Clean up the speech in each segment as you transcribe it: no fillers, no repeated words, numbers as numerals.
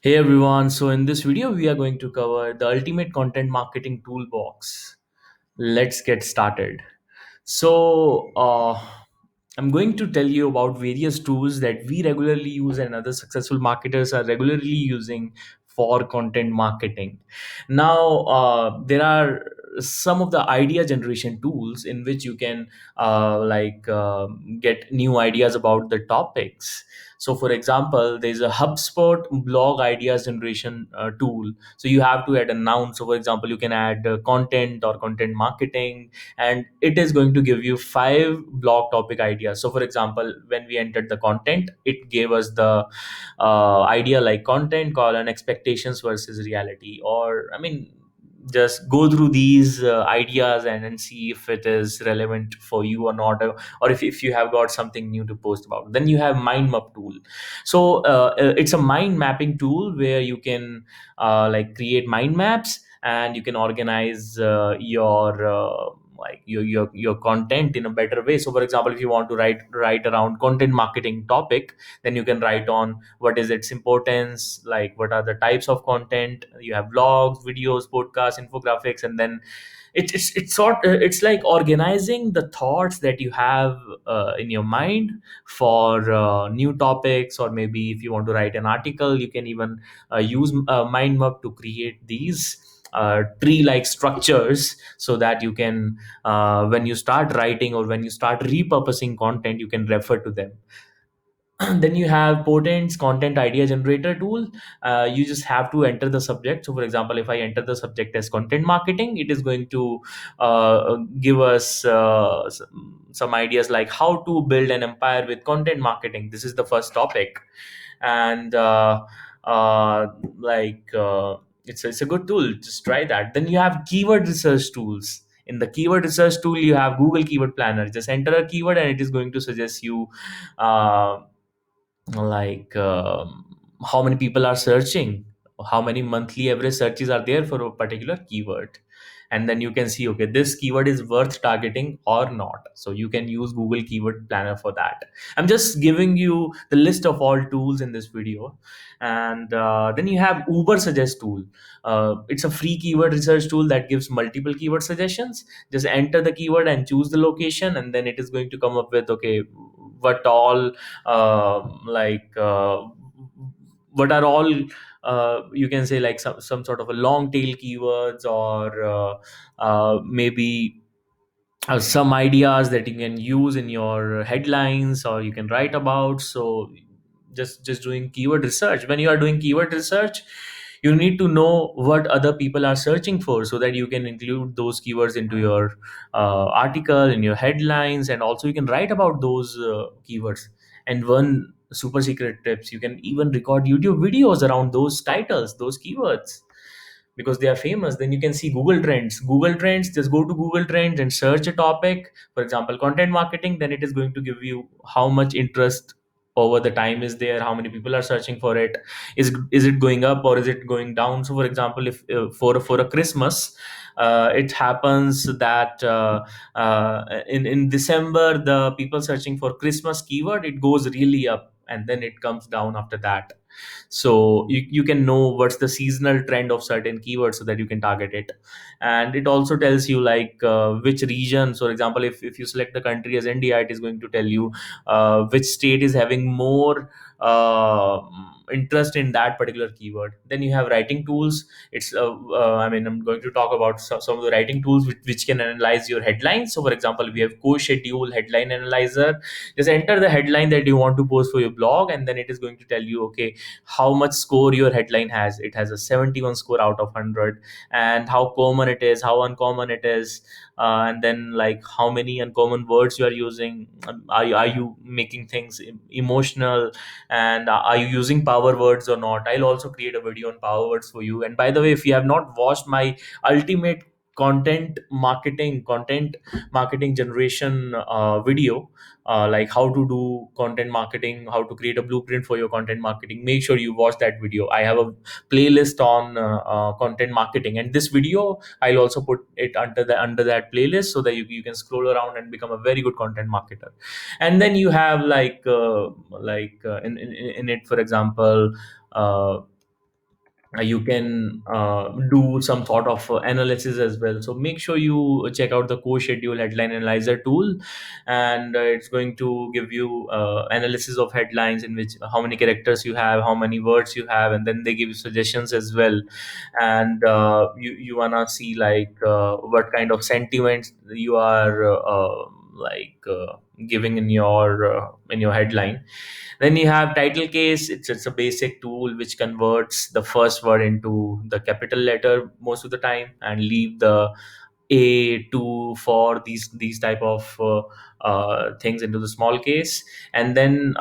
Hey everyone, so in this video, we are going to cover the ultimate content marketing toolbox. Let's get started. So, I'm going to tell you about various tools that we regularly use and other successful marketers are regularly using for content marketing. Now, there are some of the idea generation tools in which you can get new ideas about the topics. So, for example, there's a HubSpot blog ideas generation tool. So, you have to add a noun. So, for example, you can add content or content marketing, and it is going to give you five blog topic ideas. So for example, when we entered the content, it gave us the idea like content colon expectations versus reality, or I mean, just go through these ideas and see if it is relevant for you or not, or if you have got something new to post about. Then you have mind map tool. So it's a mind mapping tool where you can create mind maps, and you can organize your content in a better way. So for example, if you want to write around content marketing topic, then you can write on what is its importance, like what are the types of content. You have blogs, videos, podcasts, infographics, and then it's like organizing the thoughts that you have in your mind for new topics. Or maybe if you want to write an article, you can even use mind map to create these tree like structures, so that you can when you start writing or when you start repurposing content, you can refer to them. Then you have Potent's content idea generator tool. You just have to enter the subject. So for example, if I enter the subject as content marketing, it is going to give us some ideas like how to build an empire with content marketing. This is the first topic. And uh, like it's a good tool. Just try that. Then you have keyword research tools. In the keyword research tool, you have Google Keyword Planner. Just enter a keyword and it is going to suggest you uh, how many people are searching, how many monthly average searches are there for a particular keyword. And then you can see, okay, this keyword is worth targeting or not. So you can use Google Keyword Planner for that. I'm just giving you the list of all tools in this video. And then you have Uber Suggest tool. It's a free keyword research tool that gives multiple keyword suggestions. Just enter the keyword and choose the location, and then it is going to come up with, okay, what all uh, like uh, what are all you can say, like some sort of a long tail keywords, or maybe some ideas that you can use in your headlines or you can write about. So just doing keyword research. When you are doing keyword research, you need to know what other people are searching for, so that you can include those keywords into your article, in your headlines, and also you can write about those keywords. And one super secret tips, you can even record YouTube videos around those titles, those keywords, because they are famous. Then you can see Google Trends. Google Trends, just go to Google Trends and search a topic, for example, content marketing. Then it is going to give you how much interest over the time is there, how many people are searching for it, is it going up or is it going down. So for example, if for a Christmas, it happens that in December, the people searching for Christmas keyword, it goes really up and then it comes down after that. So you can know what's the seasonal trend of certain keywords, so that you can target it. And it also tells you like which region. So for example, if you select the country as India, it is going to tell you which state is having more interest in that particular keyword. Then you have writing tools. I mean, I'm going to talk about some of the writing tools which can analyze your headlines. So for example, we have Co-Schedule Headline Analyzer. Just enter the headline that you want to post for your blog, and then it is going to tell you, okay, how much score your headline has. It has a 71 score out of 100, and how common it is, how uncommon it is, and then like how many uncommon words you are using. Are you making things emotional, and are you using power words or not. I'll also create a video on power words for you. And by the way, if you have not watched my ultimate content marketing generation video, like how to do content marketing, how to create a blueprint for your content marketing, make sure you watch that video. I have a playlist on content marketing, and this video I'll also put it under that playlist, so that you can scroll around and become a very good content marketer. And then you have in it, for example, uh, you can do some sort of analysis as well. So make sure you check out the core schedule headline analyzer tool, and it's going to give you analysis of headlines, in which how many characters you have, how many words you have, and then they give you suggestions as well. And you wanna see like what kind of sentiments you are giving in your headline. Then you have title case. It's a basic tool which converts the first word into the capital letter most of the time, and leave the a to for these type of things into the small case. And then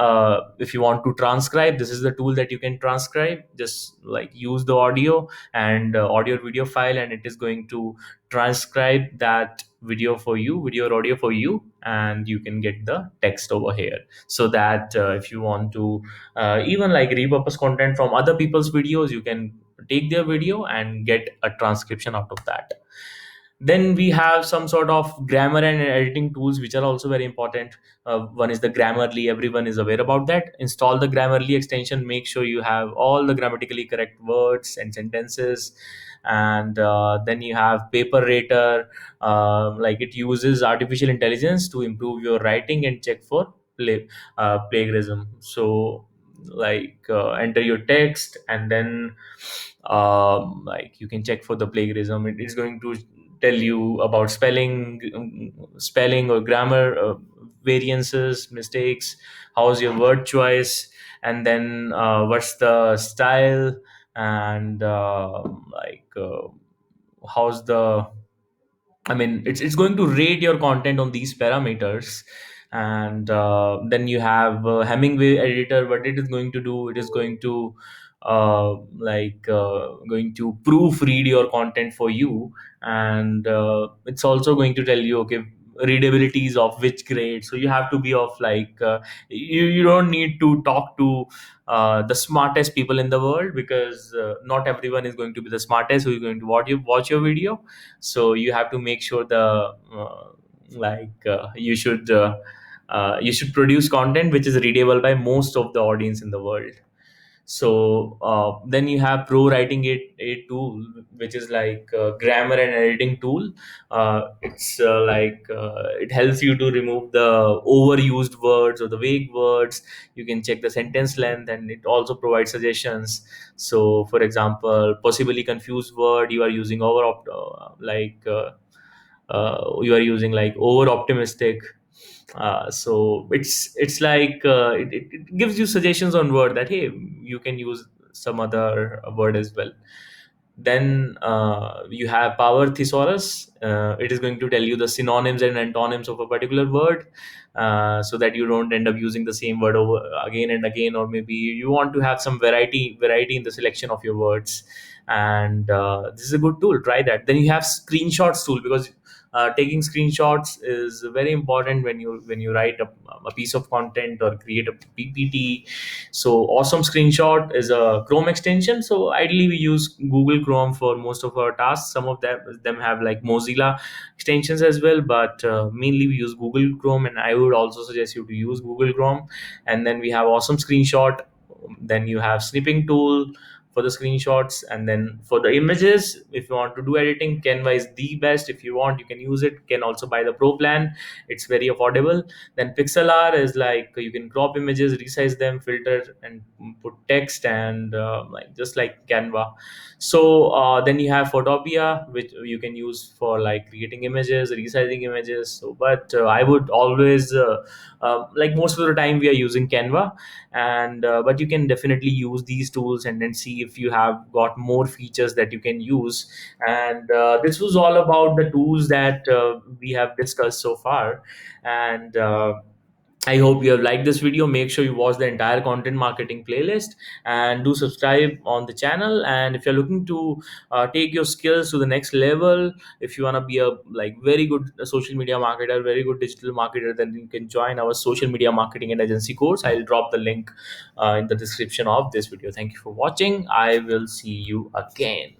if you want to transcribe, this is the tool that you can transcribe. Just like use the audio and audio video file, and it is going to transcribe that video or audio for you, and you can get the text over here. So that if you want to even like repurpose content from other people's videos, you can take their video and get a transcription out of that. Then we have some sort of grammar and editing tools which are also very important. One is the Grammarly. Everyone is aware about that. Install the Grammarly extension. Make sure you have all the grammatically correct words and sentences. And then you have Paper Rater. Like it uses artificial intelligence to improve your writing and check for plagiarism. So enter your text, and then like you can check for the plagiarism. It is going to tell you about spelling or grammar variances, mistakes. How's your word choice, and then what's the style, and how's the I mean, it's going to rate your content on these parameters. And then you have Hemingway editor. What it is going to do, it is going to going to proofread your content for you. And it's also going to tell you, okay, readabilities of which grade. So you have to be of you don't need to talk to the smartest people in the world, because not everyone is going to be the smartest who is going to watch your video. So you have to make sure the you should produce content which is readable by most of the audience in the world. So then you have Pro Writing a tool, which is like a grammar and editing tool. It helps you to remove the overused words or the vague words. You can check the sentence length, and it also provides suggestions. So for example, possibly confused word, you are using you are using like over optimistic. So it's like it gives you suggestions on word that, hey, you can use some other word as well. Then you have Power Thesaurus. It is going to tell you the synonyms and antonyms of a particular word, so that you don't end up using the same word over again and again. Or maybe you want to have some variety in the selection of your words. And this is a good tool. Try that. Then you have Screenshots tool, because taking screenshots is very important when you write a piece of content or create a PPT. So Awesome Screenshot is a Chrome extension. So ideally we use Google Chrome for most of our tasks. Some of them have like Mozilla extensions as well, but mainly we use Google Chrome, and I would also suggest you to use Google Chrome. And then we have Awesome Screenshot. Then you have Snipping tool for the screenshots. And then for the images, if you want to do editing, Canva is the best. If you want, you can use it. Can also buy the Pro plan. It's very affordable. Then Pixlr is like you can crop images, resize them, filter, and put text, and just like Canva. So then you have Photopia, which you can use for like creating images, resizing images. So but I would always like most of the time we are using Canva. And but you can definitely use these tools, and then see if you have got more features that you can use. And this was all about the tools that we have discussed so far. And I hope you have liked this video. Make sure you watch the entire content marketing playlist, and do subscribe on the channel. And if you're looking to take your skills to the next level, if you want to be a like very good social media marketer, very good digital marketer, then you can join our social media marketing and agency course. I'll drop the link in the description of this video. Thank you for watching. I will see you again.